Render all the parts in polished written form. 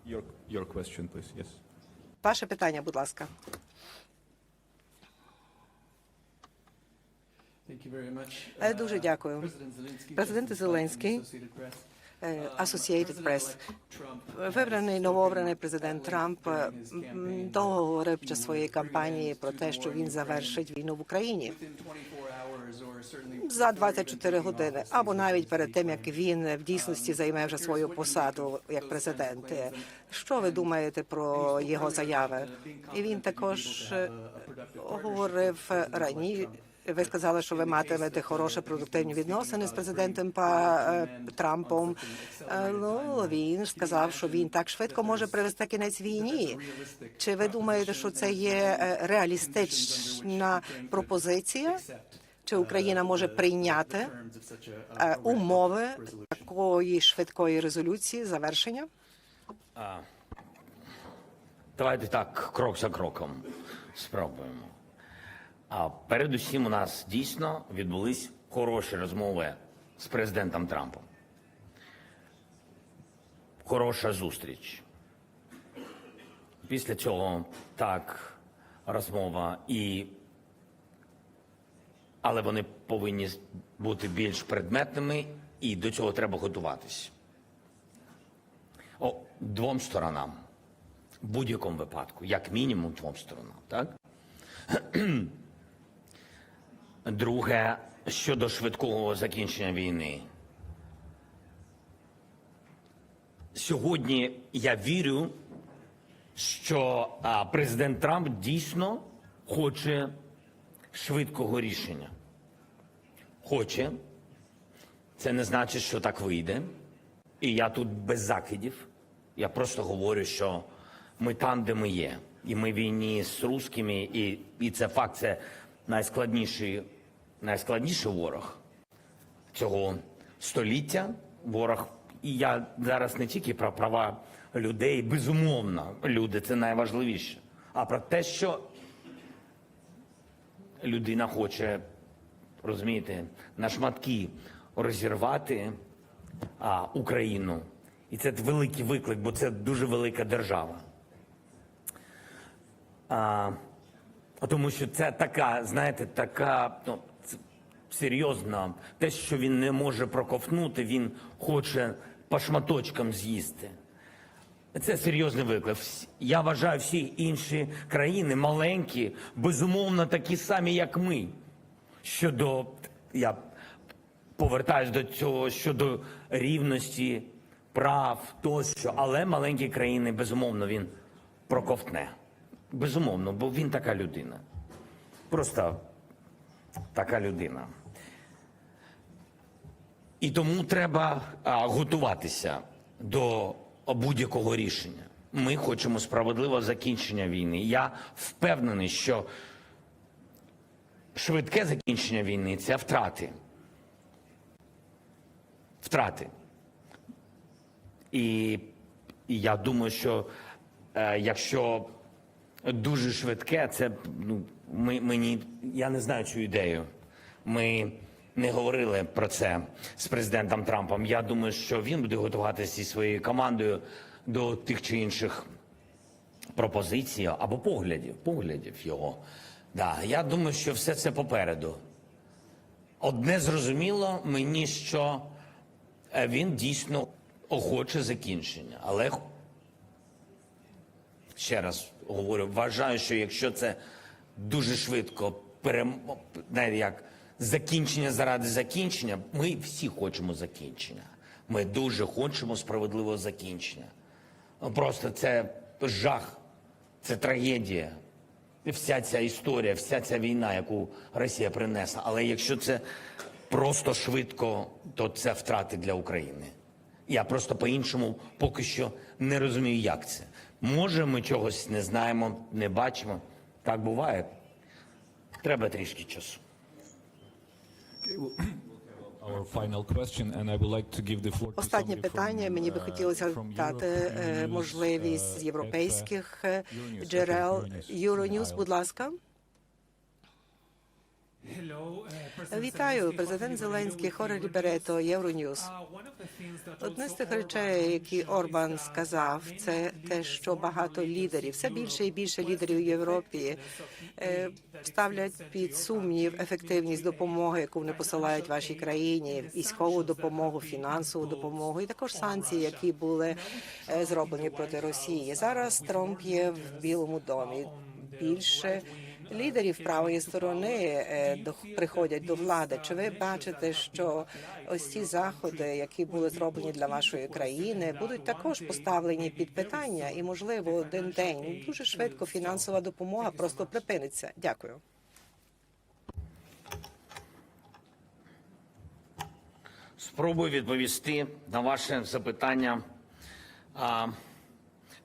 Your question, please. Yes. Ваше питання, будь ласка. Дуже дякую. Президент Зеленський, Associated Press. Новообраний президент Трамп довго говорив під час своєї кампанії про те, що він завершить війну в Україні за 24 години, або навіть перед тим, як він в дійсності займе вже свою посаду як президент. Що ви думаєте про його заяви? І він також говорив раніше. Ви сказали, що ви матимете хороші продуктивні відносини з президентом Трампом. Ну, він сказав, що він так швидко може привести кінець війні. Чи ви думаєте, що це є реалістична пропозиція? Чи Україна може прийняти умови такої швидкої резолюції, завершення? Давайте так, крок за кроком спробуємо. Передусім у нас дійсно відбулись хороші розмови з президентом Трампом. Хороша зустріч. Після цього так, розмова але вони повинні бути більш предметними, і до цього треба готуватись. Двом сторонам. В будь-якому випадку. Як мінімум двом сторонам, так? Друге, щодо швидкого закінчення війни. Сьогодні я вірю, що президент Трамп дійсно хоче швидкого рішення. Хоче. Це не значить, що так вийде. І я тут без закидів. Я просто говорю, що ми там, де ми є. І ми в війні з русскими, і це факт, це найскладніший ворог цього століття. Ворог, і я зараз не тільки про права людей, безумовно, люди – це найважливіше, а про те, що людина хоче, розумієте, на шматки розірвати Україну. І це великий виклик, бо це дуже велика держава. Тому що це така, знаєте, серйозно, те, що він не може проковтнути, він хоче по шматочкам з'їсти. Це серйозний виклик. Я вважаю, всі інші країни, маленькі, безумовно, такі самі, як ми. Я повертаюсь до цього, щодо рівності, прав, тощо. Але маленькі країни, безумовно, він проковтне. Безумовно, бо він така людина. Просто така людина. І тому треба готуватися до будь-якого рішення. Ми хочемо справедливого закінчення війни. Я впевнений, що швидке закінчення війни – це втрати. Втрати. І я думаю, що якщо дуже швидке, це я не знаю цю ідею. Ми не говорили про це з президентом Трампом. Я думаю, що він буде готуватися зі своєю командою до тих чи інших пропозицій або поглядів його. Да, я думаю, що все це попереду. Одне зрозуміло мені, що він дійсно охоче закінчення. Але, ще раз говорю, вважаю, що якщо це дуже швидко, як закінчення заради закінчення, ми всі хочемо закінчення. Ми дуже хочемо справедливого закінчення. Просто це жах, це трагедія. Вся ця історія, вся ця війна, яку Росія принесла. Але якщо це просто швидко, то це втрати для України. Я просто по-іншому поки що не розумію, як це. Може, ми чогось не знаємо, не бачимо. Так буває. Треба трішки часу. Останнє питання. Мені би хотілося дати можливість з європейських джерел. Euronews, будь ласка. Вітаю, президент Зеленський, Хоре Ліберето, Євроньюз. Одне з тих речей, які Орбан сказав, це те, що багато лідерів, все більше і більше лідерів у Європі ставлять під сумнів ефективність допомоги, яку вони посилають вашій країні, військову допомогу, фінансову допомогу і також санкції, які були зроблені проти Росії. Зараз Трамп є в Білому домі. Більше лідерів правої сторони приходять до влади. Чи ви бачите, що ось ці заходи, які були зроблені для вашої країни, будуть також поставлені під питання, і, можливо, один день дуже швидко фінансова допомога просто припиниться? Дякую. Спробую відповісти на ваше запитання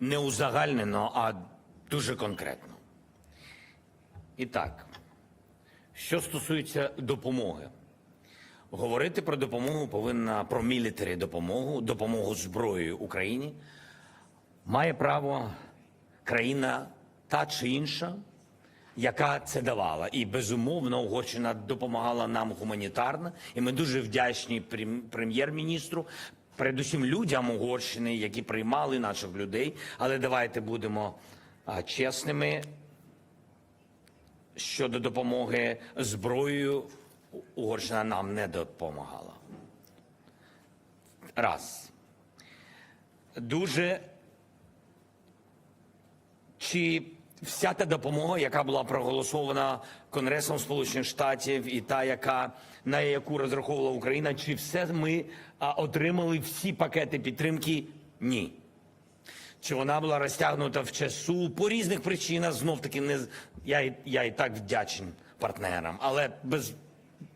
не узагальнено, а дуже конкретно. І так, що стосується допомоги. Говорити про допомогу повинна, про мілітарі допомогу, допомогу зброєю Україні, має право країна та чи інша, яка це давала. І, безумовно, Угорщина допомагала нам гуманітарно. І ми дуже вдячні прем'єр-міністру, передусім людям Угорщини, які приймали наших людей. Але давайте будемо чесними. Щодо допомоги зброєю, Угорщина нам не допомагала. Раз. Чи вся та допомога, яка була проголосована Конгресом Сполучених Штатів і та, на яку розраховувала Україна, чи все ми отримали всі пакети підтримки? Ні. Чи вона була розтягнута в часу по різних причинах, знов-таки я і так вдячний партнерам, але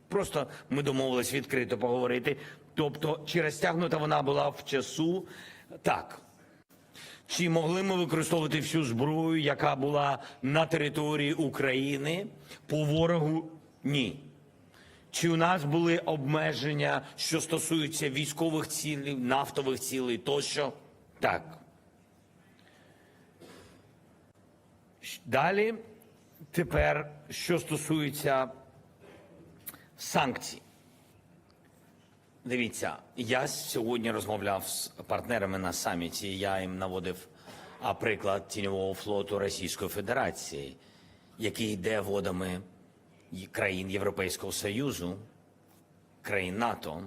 просто ми домовились відкрито поговорити. Тобто, чи розтягнута вона була в часу? Так. Чи могли ми використовувати всю зброю, яка була на території України по ворогу? Ні. Чи у нас були обмеження, що стосуються військових цілей, нафтових цілей тощо? Так. Далі, тепер, що стосується санкцій. Дивіться, я сьогодні розмовляв з партнерами на саміті, я їм наводив приклад тіньового флоту Російської Федерації, який йде водами країн Європейського Союзу, країн НАТО,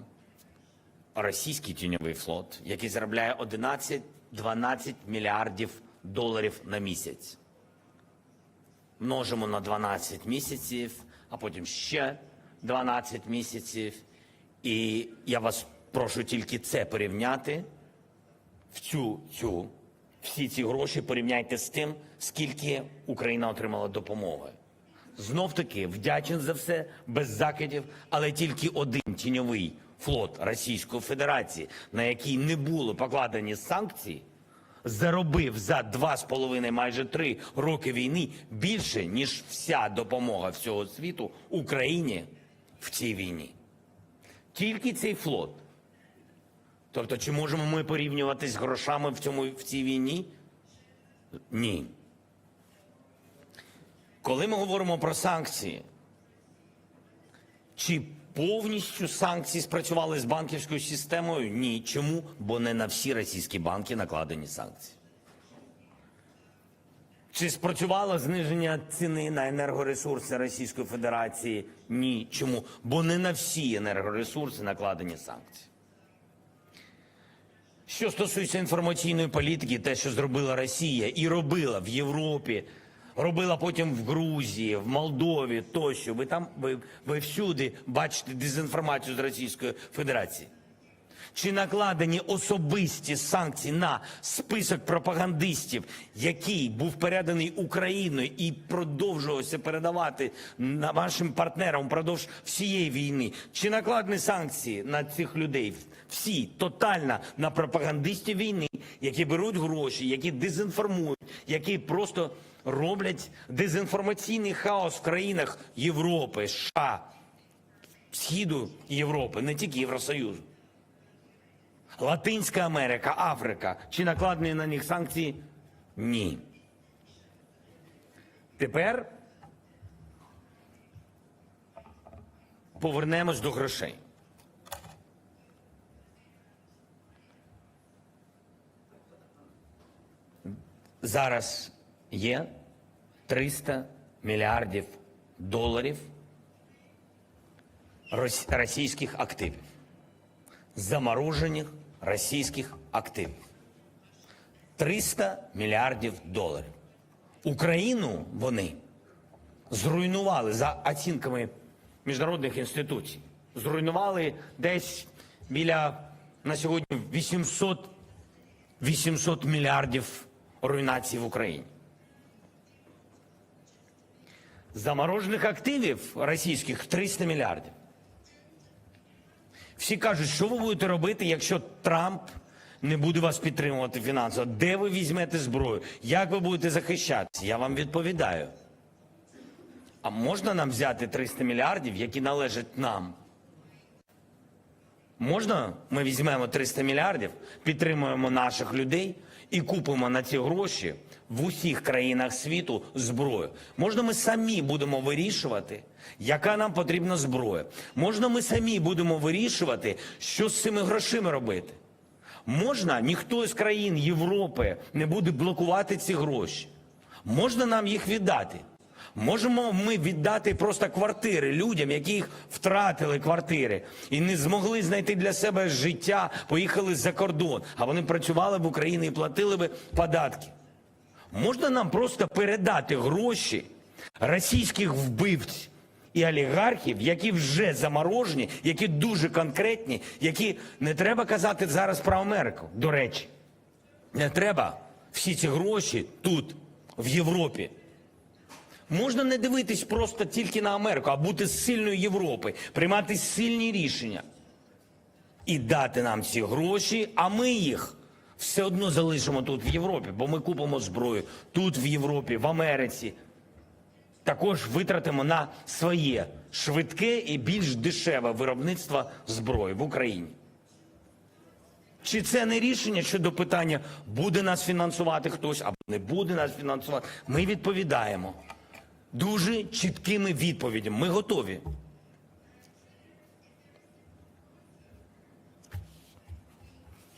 російський тіньовий флот, який заробляє 11-12 мільярдів доларів на місяць. Множимо на 12 місяців, а потім ще 12 місяців. І я вас прошу тільки це порівняти, всі ці гроші порівняйте з тим, скільки Україна отримала допомоги. Знов-таки, вдячен за все, без закидів, але тільки один тіньовий флот Російської Федерації, на який не були покладені санкції, заробив за 2,5, майже 3 роки війни більше, ніж вся допомога всього світу Україні в цій війні. Тільки цей флот. Тобто, чи можемо ми порівнюватись грошами в цій війні? Ні. Коли ми говоримо про санкції, чи повністю санкції спрацювали з банківською системою? Ні. Чому? Бо не на всі російські банки накладені санкції. Чи спрацювало зниження ціни на енергоресурси Російської Федерації? Ні. Чому? Бо не на всі енергоресурси накладені санкції. Що стосується інформаційної політики, те, що зробила Росія і робила в Європі, робила потім в Грузії, в Молдові тощо, ви всюди бачите дезінформацію з Російської Федерації. Чи накладені особисті санкції на список пропагандистів, який був переданий Україною і продовжувався передавати вашим партнерам впродовж всієї війни? Чи накладені санкції на цих людей? Всі, тотально на пропагандистів війни, які беруть гроші, які дезінформують, які просто роблять дезінформаційний хаос в країнах Європи, США, Східу Європи, не тільки Євросоюзу. Латинська Америка, Африка. Чи накладені на них санкції? Ні. Тепер повернемось до грошей. Зараз є 300 мільярдів доларів російських активів, заморожених російських активів. 300 мільярдів доларів. Україну вони зруйнували, за оцінками міжнародних інституцій, зруйнували десь біля, на сьогодні, 800 мільярдів руйнації в Україні. Заморожених активів російських 300 мільярдів. Всі кажуть, що ви будете робити, якщо Трамп не буде вас підтримувати фінансово? Де ви візьмете зброю? Як ви будете захищатися? Я вам відповідаю. А можна нам взяти 300 мільярдів, які належать нам? Можна ми візьмемо 300 мільярдів, підтримуємо наших людей і купимо на ці гроші в усіх країнах світу зброю? Можна ми самі будемо вирішувати, яка нам потрібна зброя? Можна ми самі будемо вирішувати, що з цими грошима робити? Можна, ніхто з країн Європи не буде блокувати ці гроші. Можна нам їх віддати. Можемо ми віддати просто квартири людям, які їх втратили квартири і не змогли знайти для себе життя, поїхали за кордон, а вони працювали в Україні і платили би податки. Можна нам просто передати гроші російських вбивць і олігархів, які вже заморожені, які дуже конкретні, які не треба казати зараз про Америку, до речі. Не треба всі ці гроші тут, в Європі. Можна не дивитись просто тільки на Америку, а бути з сильної Європи, приймати сильні рішення і дати нам ці гроші, а ми їх все одно залишимо тут в Європі, бо ми купимо зброю тут в Європі, в Америці. Також витратимо на своє швидке і більш дешеве виробництво зброї в Україні. Чи це не рішення щодо питання, буде нас фінансувати хтось або не буде нас фінансувати? Ми відповідаємо дуже чіткими відповідями. Ми готові.